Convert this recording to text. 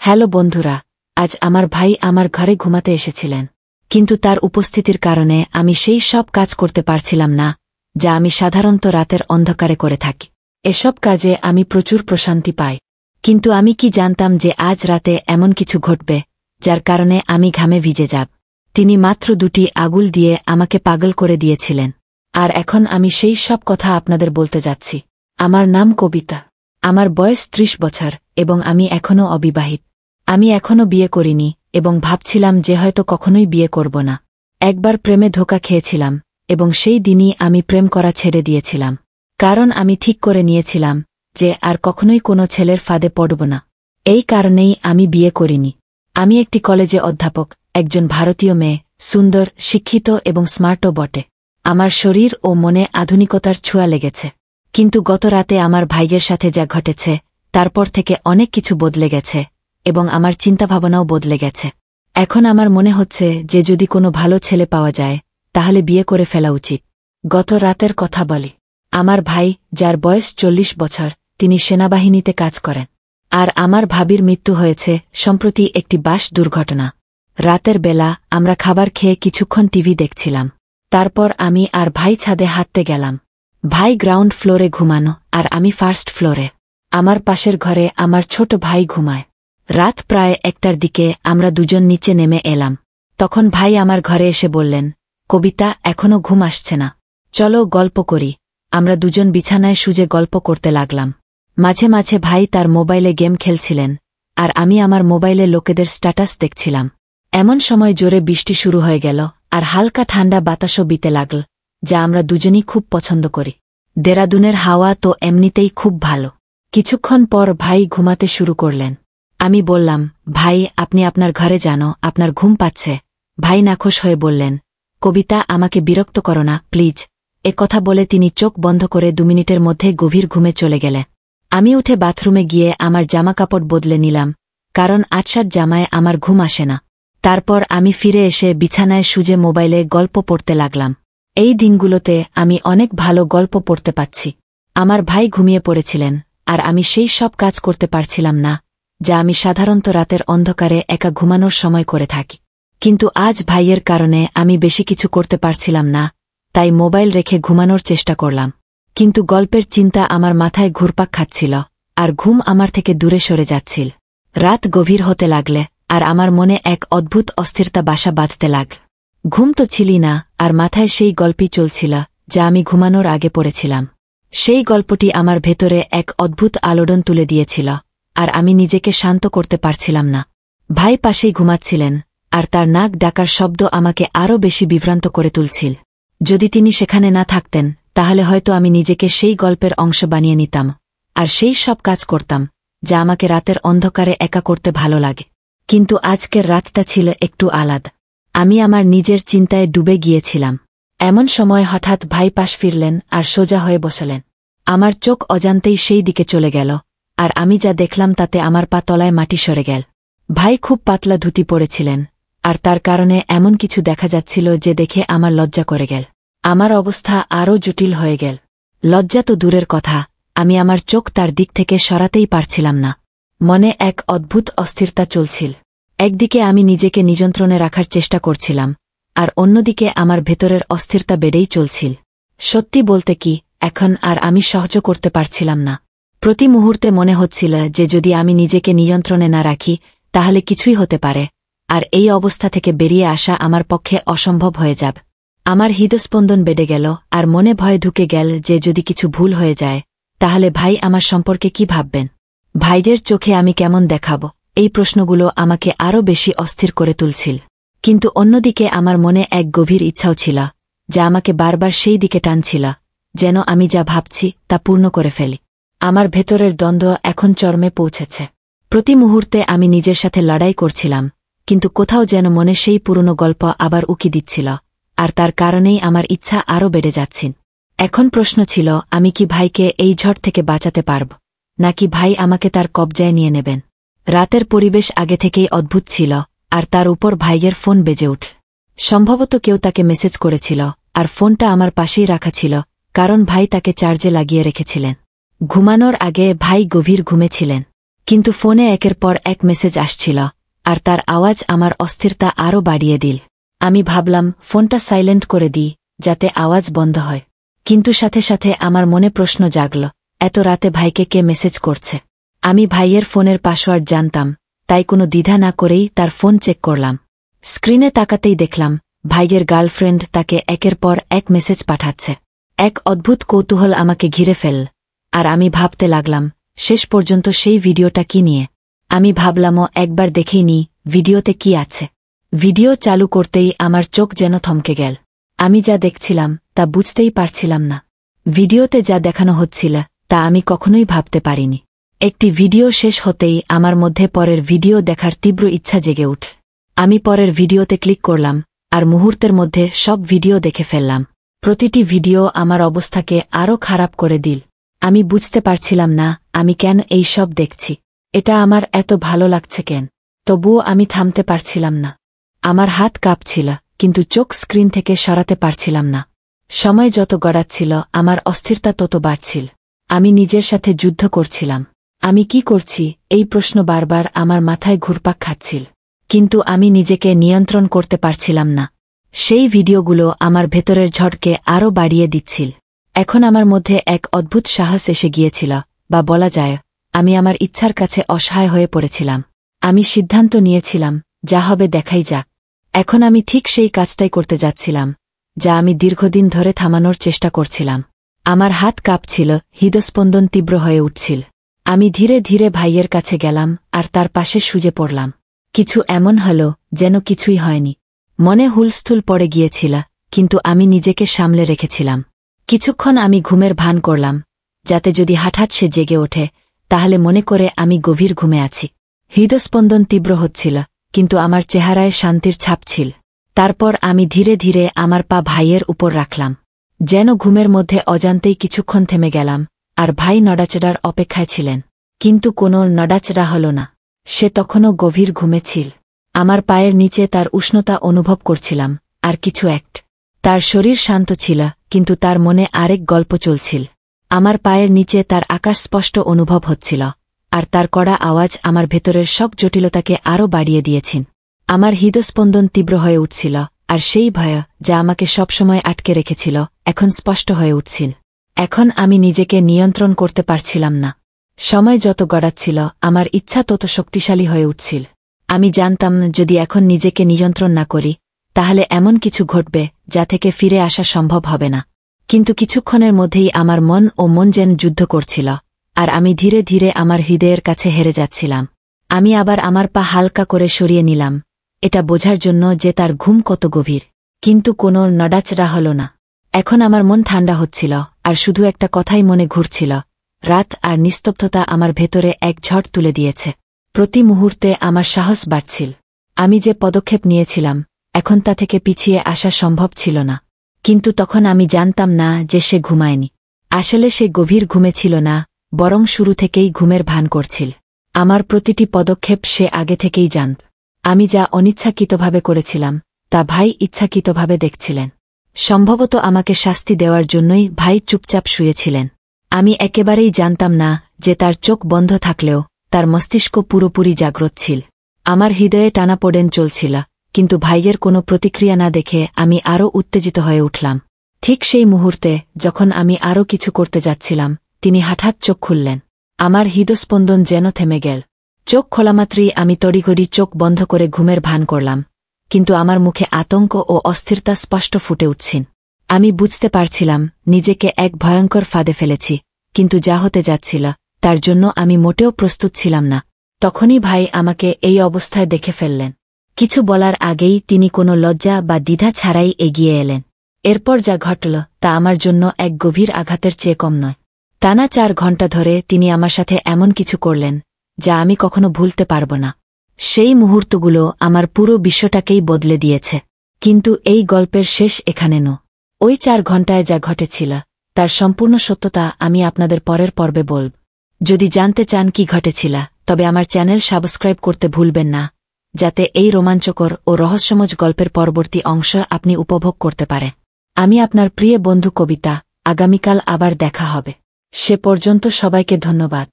Hello বন্ধুরা, আজ আমার ভাই আমার ঘরে ঘুমাতে এসেছিলেন, কিন্তু তার উপস্থিতির কারণে আমি সেই সব কাজ করতে পারছিলাম না যা আমি সাধারণত রাতের অন্ধকারে করে থাকি। এসব কাজে আমি প্রচুর প্রশান্তি পাই, কিন্তু আমি কি জানতাম যে আজ রাতে এমন কিছু ঘটবে যার কারণে আমি ঘামে ভিজে যাব। তিনি মাত্র 2টি আঙুল দিয়ে আমাকে পাগল করে দিয়েছিলেন, আর এখন আমি সেই সব কথা আপনাদের বলতে যাচ্ছি। আমার নাম কবিতা, আমার বয়স 30 বছর এবং আমি এখনও অবিবাহিত। আমি এখনও বিয়ে করিনি এবং ভাবছিলাম যে হয়তো কখনোই বিয়ে করব না। একবার প্রেমে ধোঁকা খেয়েছিলাম এবং সেই দিনই আমি প্রেম করা ছেড়ে দিয়েছিলাম, কারণ আমি ঠিক করে নিয়েছিলাম যে আর কখনোই কোনো ছেলের ফাঁদে পড়ব না। এই কারণেই আমি বিয়ে করিনি। আমি একটি কলেজে অধ্যাপক, একজন ভারতীয় মেয়ে, সুন্দর, শিক্ষিত এবং স্মার্টও বটে। আমার শরীর ও মনে আধুনিকতার ছোঁয়া লেগেছে, কিন্তু গত রাতে আমার ভাইয়ের সাথে যা ঘটেছে তারপর থেকে অনেক কিছু বদলে গেছে এবং আমার চিন্তাভাবনাও বদলে গেছে। এখন আমার মনে হচ্ছে যে যদি কোনো ভালো ছেলে পাওয়া যায় তাহলে বিয়ে করে ফেলা উচিত। গত রাতের কথা বলি। আমার ভাই, যার বয়স 40 বছর, তিনি সেনাবাহিনীতে কাজ করেন, আর আমার ভাবির মৃত্যু হয়েছে সম্প্রতি একটি বাস দুর্ঘটনা। রাতের বেলা আমরা খাবার খেয়ে কিছুক্ষণ টিভি দেখছিলাম। তারপর আমি আর ভাই ছাদে হাঁটতে গেলাম। ভাই গ্রাউন্ড ফ্লোরে ঘুমানো আর আমি ফার্স্ট ফ্লোরে। আমার পাশের ঘরে আমার ছোট ভাই ঘুমায়। রাত প্রায় 1টার দিকে আমরা দুজন নিচে নেমে এলাম। তখন ভাই আমার ঘরে এসে বললেন, কবিতা, এখনও ঘুম আসছে না, চলো গল্প করি। আমরা দুজন বিছানায় শুয়ে গল্প করতে লাগলাম। মাঝে মাঝে ভাই তার মোবাইলে গেম খেলছিলেন, আর আমি আমার মোবাইলে লোকেদের স্ট্যাটাস দেখছিলাম। এমন সময় জোরে বৃষ্টি শুরু হয়ে গেল আর হালকা ঠান্ডা বাতাসও বিতে লাগল, যা আমরা দুজনই খুব পছন্দ করি। দেরাদুনের হাওয়া তো এমনিতেই খুব ভালো। কিছুক্ষণ পর ভাই ঘুমাতে শুরু করলেন। আমি বললাম, ভাই, আপনি আপনার ঘরে যান, আপনার ঘুম পাচ্ছে। ভাই নাখোশ হয়ে বললেন, কবিতা, আমাকে বিরক্ত করো না প্লিজ। এ কথা বলে তিনি চোখ বন্ধ করে 2 মিনিটের মধ্যে গভীর ঘুমে চলে গেলে। আমি উঠে বাথরুমে গিয়ে আমার জামাকাপড় বদলে নিলাম, কারণ আটসাট জামায় আমার ঘুম আসে না। তারপর আমি ফিরে এসে বিছানায় শুয়ে মোবাইলে গল্প পড়তে লাগলাম। এই দিনগুলোতে আমি অনেক ভালো গল্প পড়তে পাচ্ছি। আমার ভাই ঘুমিয়ে পড়েছিলেন, আর আমি সেই সব কাজ করতে পারছিলাম না যা আমি সাধারণত রাতের অন্ধকারে একা ঘুমানোর সময় করে থাকি। কিন্তু আজ ভাইয়ের কারণে আমি বেশি কিছু করতে পারছিলাম না, তাই মোবাইল রেখে ঘুমানোর চেষ্টা করলাম। কিন্তু গল্পের চিন্তা আমার মাথায় ঘুরপাক খাচ্ছিল, আর ঘুম আমার থেকে দূরে সরে যাচ্ছিল। রাত গভীর হতে লাগলে আর আমার মনে এক অদ্ভুত অস্থিরতা বাসা বাঁধতে লাগ। ঘুম তো ছিলই না, আর মাথায় সেই গল্পই চলছিল যা আমি ঘুমানোর আগে পড়েছিলাম। সেই গল্পটি আমার ভেতরে এক অদ্ভুত আলোড়ন তুলে দিয়েছিল, আর আমি নিজেকে শান্ত করতে পারছিলাম না। ভাই পাশেই ঘুমাচ্ছিলেন, আর তার নাক ডাকার শব্দ আমাকে আরও বেশি বিভ্রান্ত করে তুলছিল। যদি তিনি সেখানে না থাকতেন তাহলে হয়তো আমি নিজেকে সেই গল্পের অংশ বানিয়ে নিতাম, আর সেই সব কাজ করতাম যা আমাকে রাতের অন্ধকারে একা করতে ভালো লাগে। কিন্তু আজকের রাতটা ছিল একটু আলাদা। আমি আমার নিজের চিন্তায় ডুবে গিয়েছিলাম। এমন সময় হঠাৎ ভাই পাশ ফিরলেন আর সোজা হয়ে বসলেন। আমার চোখ অজান্তেই সেই দিকে চলে গেল, আর আমি যা দেখলাম তাতে আমার পা তলায় মাটি সরে গেল। ভাই খুব পাতলা ধুতি পরেছিলেন, আর তার কারণে এমন কিছু দেখা যাচ্ছিল যে দেখে আমার লজ্জা করে গেল। আমার অবস্থা আরও জটিল হয়ে গেল। লজ্জা তো দূরের কথা, আমি আমার চোখ তার দিক থেকে সরাতেই পারছিলাম না। মনে এক অদ্ভুত অস্থিরতা চলছিল। একদিকে আমি নিজেকে নিয়ন্ত্রণে রাখার চেষ্টা করছিলাম, আর অন্যদিকে আমার ভেতরের অস্থিরতা বেড়েই চলছিল। সত্যি বলতে কি, এখন আর আমি সহ্য করতে পারছিলাম না। প্রতি মুহূর্তে মনে হচ্ছিল যে যদি আমি নিজেকে নিয়ন্ত্রণে না রাখি তাহলে কিছুই হতে পারে, আর এই অবস্থা থেকে বেরিয়ে আসা আমার পক্ষে অসম্ভব হয়ে যাবে। আমার হৃদস্পন্দন বেড়ে গেল, আর মনে ভয় ঢুকে গেল যে যদি কিছু ভুল হয়ে যায় তাহলে ভাই আমার সম্পর্কে কি ভাববেন। ভাইদের চোখে আমি কেমন দেখাব, এই প্রশ্নগুলো আমাকে আরও বেশি অস্থির করে তুলছিল। কিন্তু অন্যদিকে আমার মনে এক গভীর ইচ্ছাও ছিল যা আমাকে বারবার সেই দিকে টানছিল, যেন আমি যা ভাবছি তা পূর্ণ করে ফেলি। আমার ভেতরের দ্বন্দ্ব এখন চরমে পৌঁছেছে। প্রতি মুহূর্তে আমি নিজের সাথে লড়াই করছিলাম, কিন্তু কোথাও যেন মনে সেই পুরনো গল্প আবার উকি দিচ্ছিল, আর তার কারণেই আমার ইচ্ছা আরও বেড়ে যাচ্ছিল। এখন প্রশ্ন ছিল, আমি কি ভাইকে এই ঝড় থেকে বাঁচাতে পারব, নাকি ভাই আমাকে তার কবজায় নিয়ে নেবেন। রাতের পরিবেশ আগে থেকেই অদ্ভুত ছিল, আর তার উপর ভাইয়ের ফোন বেজে উঠল। সম্ভবত কেউ তাকে মেসেজ করেছিল, আর ফোনটা আমার পাশেই রাখা ছিল, কারণ ভাই তাকে চার্জে লাগিয়ে রেখেছিলেন। ঘুমানোর আগে ভাই গভীর ঘুমে ছিলেন, কিন্তু ফোনে একের পর এক মেসেজ আসছিল, আর তার আওয়াজ আমার অস্থিরতা আরও বাড়িয়ে দিল। আমি ভাবলাম ফোনটা সাইলেন্ট করে দিই, যাতে আওয়াজ বন্ধ হয়। কিন্তু সাথে সাথে আমার মনে প্রশ্ন জাগল, এত রাতে ভাইকে কে মেসেজ করছে? আমি ভাইয়ের ফোনের পাসওয়ার্ড জানতাম, তাই কোনো দ্বিধা না করেই তার ফোন চেক করলাম। স্ক্রিনে তাকাতেই দেখলাম ভাইয়ের গার্লফ্রেন্ড তাকে একের পর এক মেসেজ পাঠাচ্ছে। এক অদ্ভুত কৌতূহল আমাকে ঘিরে ফেল, আর আমি ভাবতে লাগলাম শেষ পর্যন্ত সেই ভিডিওটা কি নিয়ে। আমি ভাবলামও একবার দেখেই নি ভিডিওতে কি আছে। ভিডিও চালু করতেই আমার চোখ যেন থমকে গেল। আমি যা দেখছিলাম তা বুঝতেই পারছিলাম না। ভিডিওতে যা দেখানো হচ্ছিল তা আমি কখনোই ভাবতে পারিনি। একটি ভিডিও শেষ হতেই আমার মধ্যে পরের ভিডিও দেখার তীব্র ইচ্ছা জেগে উঠ। আমি পরের ভিডিওতে ক্লিক করলাম, আর মুহূর্তের মধ্যে সব ভিডিও দেখে ফেললাম। প্রতিটি ভিডিও আমার অবস্থাকে আরও খারাপ করে দিল। আমি বুঝতে পারছিলাম না আমি কেন এই সব দেখছি। এটা আমার এত ভালো লাগছে কেন? তবুও আমি থামতে পারছিলাম না। আমার হাত কাঁপছিল, কিন্তু চোখ স্ক্রিন থেকে সরাতে পারছিলাম না। সময় যত গড়াচ্ছিল আমার অস্থিরতা তত বাড়ছিল। আমি নিজের সাথে যুদ্ধ করছিলাম। আমি কি করছি এই প্রশ্ন বারবার আমার মাথায় ঘুরপাক খাচ্ছিল, কিন্তু আমি নিজেকে নিয়ন্ত্রণ করতে পারছিলাম না। সেই ভিডিওগুলো আমার ভেতরের ঝড়কে আরও বাড়িয়ে দিচ্ছিল। এখন আমার মধ্যে এক অদ্ভুত সাহস এসে গিয়েছিল, বা বলা যায় আমি আমার ইচ্ছার কাছে অসহায় হয়ে পড়েছিলাম। আমি সিদ্ধান্ত নিয়েছিলাম যা হবে দেখাই যাক। এখন আমি ঠিক সেই কাজটাই করতে যাচ্ছিলাম, যা আমি দীর্ঘদিন ধরে থামানোর চেষ্টা করছিলাম। আমার হাত কাঁপছিল, হৃদস্পন্দন তীব্র হয়ে উঠছিল। আমি ধীরে ধীরে ভাইয়ের কাছে গেলাম আর তার পাশে শুয়ে পড়লাম। কিছু এমন হল যেন কিছুই হয়নি। মনে হুলস্থুল পড়ে গিয়েছিল, কিন্তু আমি নিজেকে সামলে রেখেছিলাম। কিছুক্ষণ আমি ঘুমের ভান করলাম, যাতে যদি হঠাৎ সে জেগে ওঠে তাহলে মনে করে আমি গভীর ঘুমে আছি। হৃদস্পন্দন তীব্র হচ্ছিল, কিন্তু আমার চেহারায় শান্তির ছাপ ছিল। তারপর আমি ধীরে ধীরে আমার পা ভাইয়ের উপর রাখলাম, যেন ঘুমের মধ্যে অজান্তেই কিছুক্ষণ থেমে গেলাম। আর ভাই নড়াচড়ার অপেক্ষায় ছিলেন, কিন্তু কোনো নড়াচড়া হল না। সে তখনও গভীর ঘুমে ছিল। আমার পায়ের নিচে তার উষ্ণতা অনুভব করছিলাম, আর কিছু তার শরীর শান্ত ছিল, কিন্তু তার মনে আরেক গল্প চলছিল। আমার পায়ের নিচে তার আকাশ স্পষ্ট অনুভব হচ্ছিল, আর তার কড়া আওয়াজ আমার ভেতরের সব জটিলতাকে আরও বাড়িয়ে দিয়েছেন। আমার হৃদস্পন্দন তীব্র হয়ে উঠছিল, আর সেই ভয় যা আমাকে সবসময় আটকে রেখেছিল এখন স্পষ্ট হয়ে উঠছিল। এখন আমি নিজেকে নিয়ন্ত্রণ করতে পারছিলাম না। সময় যত গড়াচ্ছিল আমার ইচ্ছা তত শক্তিশালী হয়ে উঠছিল। আমি জানতাম যদি এখন নিজেকে নিয়ন্ত্রণ না করি তাহলে এমন কিছু ঘটবে যা থেকে ফিরে আসা সম্ভব হবে না। কিন্তু কিছুক্ষণের মধ্যেই আমার মন যেন যুদ্ধ করছিল, আর আমি ধীরে ধীরে আমার হৃদয়ের কাছে হেরে যাচ্ছিলাম। আমি আবার আমার পা হালকা করে সরিয়ে নিলাম, এটা বোঝার জন্য যে তার ঘুম কত গভীর। কিন্তু কোনো নড়াচড়া হল না। এখন আমার মন ঠান্ডা হচ্ছিল, আর শুধু একটা কথাই মনে ঘুরছিল। রাত আর নিস্তব্ধতা আমার ভেতরে এক ঝড় তুলে দিয়েছে। প্রতি মুহূর্তে আমার সাহস বাড়ছিল। আমি যে পদক্ষেপ নিয়েছিলাম এখন তা থেকে পিছিয়ে আসা সম্ভব ছিল না। কিন্তু তখন আমি জানতাম না যে সে ঘুমায়নি। আসলে সে গভীর ঘুমে ছিল না, বরং শুরু থেকেই ঘুমের ভান করছিল। আমার প্রতিটি পদক্ষেপ সে আগে থেকেই জানত। আমি যা অনিচ্ছাকৃতভাবে করেছিলাম তা ভাই ইচ্ছাকৃতভাবে দেখছিলেন। সম্ভবত আমাকে শাস্তি দেওয়ার জন্যই ভাই চুপচাপ শুয়েছিলেন। আমি একেবারেই জানতাম না যে তার চোখ বন্ধ থাকলেও তার মস্তিষ্ক পুরোপুরি জাগ্রত ছিল। আমার হৃদয়ে টানাপোড়েন চলছিল, কিন্তু ভাইয়ের কোনো প্রতিক্রিয়া না দেখে আমি আরও উত্তেজিত হয়ে উঠলাম। ঠিক সেই মুহূর্তে যখন আমি আরও কিছু করতে যাচ্ছিলাম তিনি হঠাৎ চোখ খুললেন। আমার হৃদস্পন্দন যেন থেমে গেল। চোখ খোলামাত্রই আমি তড়িঘড়ি চোখ বন্ধ করে ঘুমের ভান করলাম, কিন্তু আমার মুখে আতঙ্ক ও অস্থিরতা স্পষ্ট ফুটে উঠছেন। আমি বুঝতে পারছিলাম নিজেকে এক ভয়ঙ্কর ফাঁদে ফেলেছি, কিন্তু যা হতে যাচ্ছিল তার জন্য আমি মোটেও প্রস্তুত ছিলাম না। তখনই ভাই আমাকে এই অবস্থায় দেখে ফেললেন। কিছু বলার আগেই তিনি কোনো লজ্জা বা দ্বিধা ছাড়াই এগিয়ে এলেন। এরপর যা ঘটল তা আমার জন্য এক গভীর আঘাতের চেয়ে কম নয়। টানা 4 ঘণ্টা ধরে তিনি আমার সাথে এমন কিছু করলেন যা আমি কখনো ভুলতে পারব না। সেই মুহূর্তগুলো আমার পুরো বিশ্বটাকেই বদলে দিয়েছে। কিন্তু এই গল্পের শেষ এখানে নয়। ওই 4 ঘণ্টায় যা ঘটেছিল তার সম্পূর্ণ সত্যতা আমি আপনাদের পরের পর্বে বলব। যদি জানতে চান কি ঘটেছিল তবে আমার চ্যানেল সাবস্ক্রাইব করতে ভুলবেন না, যাতে এই রোমাঞ্চকর ও রহস্যময় গল্পের পরবর্তী অংশ আপনি উপভোগ করতে পারে। আমি আপনার প্রিয় বন্ধু কবিতা। আগামীকাল আবার দেখা হবে। সে পর্যন্ত সবাইকে ধন্যবাদ।